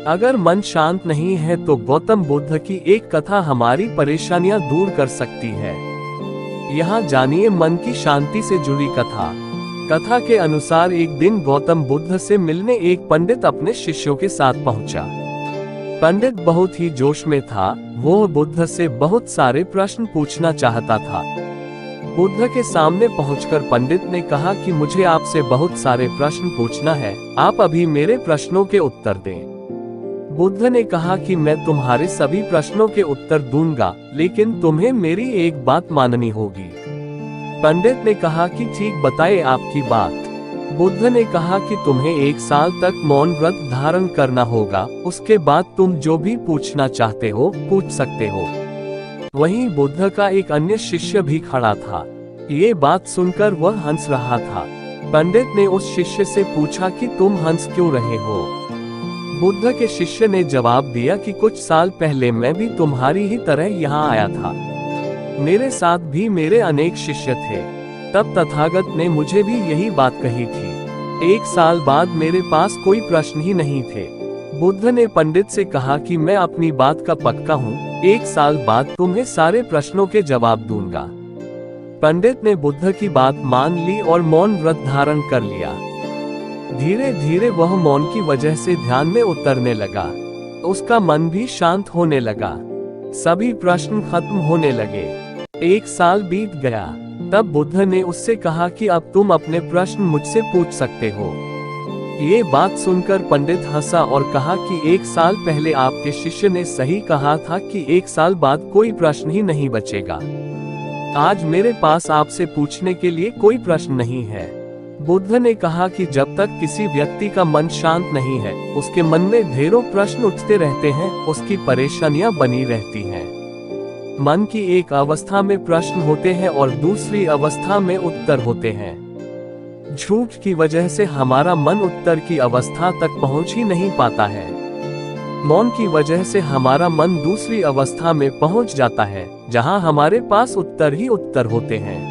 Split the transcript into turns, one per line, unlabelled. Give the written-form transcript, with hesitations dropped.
अगर मन शांत नहीं है तो गौतम बुद्ध की एक कथा हमारी परेशानियां दूर कर सकती है। यहाँ जानिए मन की शांति से जुड़ी कथा। कथा के अनुसार एक दिन गौतम बुद्ध से मिलने एक पंडित अपने शिष्यों के साथ पहुंचा। पंडित बहुत ही जोश में था। वो बुद्ध से बहुत सारे प्रश्न पूछना चाहता था। बुद्ध के सामने पहुंचकर पंडित ने कहा कि मुझे आपसे बहुत सारे प्रश्न पूछना है, आप अभी मेरे प्रश्नों के उत्तर दें। बुद्ध ने कहा कि मैं तुम्हारे सभी प्रश्नों के उत्तर दूंगा, लेकिन तुम्हें मेरी एक बात माननी होगी। पंडित ने कहा कि ठीक, बताइए आपकी बात। बुद्ध ने कहा कि तुम्हें 1 साल तक मौन व्रत धारण करना होगा, उसके बाद तुम जो भी पूछना चाहते हो पूछ सकते हो। वहीं बुद्ध का एक अन्य शिष्य भी खड़ा था। ये बात सुनकर वह हंस रहा था। पंडित ने उस शिष्य से पूछा कि तुम हंस क्यों रहे हो? बुद्ध के शिष्य ने जवाब दिया कि कुछ साल पहले मैं भी तुम्हारी ही तरह यहाँ आया था। मेरे साथ भी मेरे अनेक शिष्य थे। तब तथागत ने मुझे भी यही बात कही थी। 1 साल बाद मेरे पास कोई प्रश्न ही नहीं थे। बुद्ध ने पंडित से कहा कि मैं अपनी बात का पक्का हूँ, 1 साल बाद तुम्हें सारे प्रश्नों के जवाब दूंगा। पंडित ने बुद्ध की बात मान ली और मौन व्रत धारण कर लिया। धीरे धीरे वह मौन की वजह से ध्यान में उतरने लगा। उसका मन भी शांत होने लगा। सभी प्रश्न खत्म होने लगे। 1 साल बीत गया। तब बुद्ध ने उससे कहा कि अब तुम अपने प्रश्न मुझसे पूछ सकते हो। ये बात सुनकर पंडित हंसा और कहा कि 1 साल पहले आपके शिष्य ने सही कहा था कि 1 साल बाद कोई प्रश्न ही नहीं बचेगा। आज मेरे पास आपसे पूछने के लिए कोई प्रश्न नहीं है। बुद्ध ने कहा कि जब तक किसी व्यक्ति का मन शांत नहीं है, उसके मन में ढेरों प्रश्न उठते रहते हैं, उसकी परेशानियां बनी रहती हैं। मन की एक अवस्था में प्रश्न होते हैं और दूसरी अवस्था में उत्तर होते हैं। झूठ की वजह से हमारा मन उत्तर की अवस्था तक पहुंच ही नहीं पाता है। मौन की वजह से हमारा मन दूसरी अवस्था में पहुंच जाता है, जहां हमारे पास उत्तर ही उत्तर होते हैं।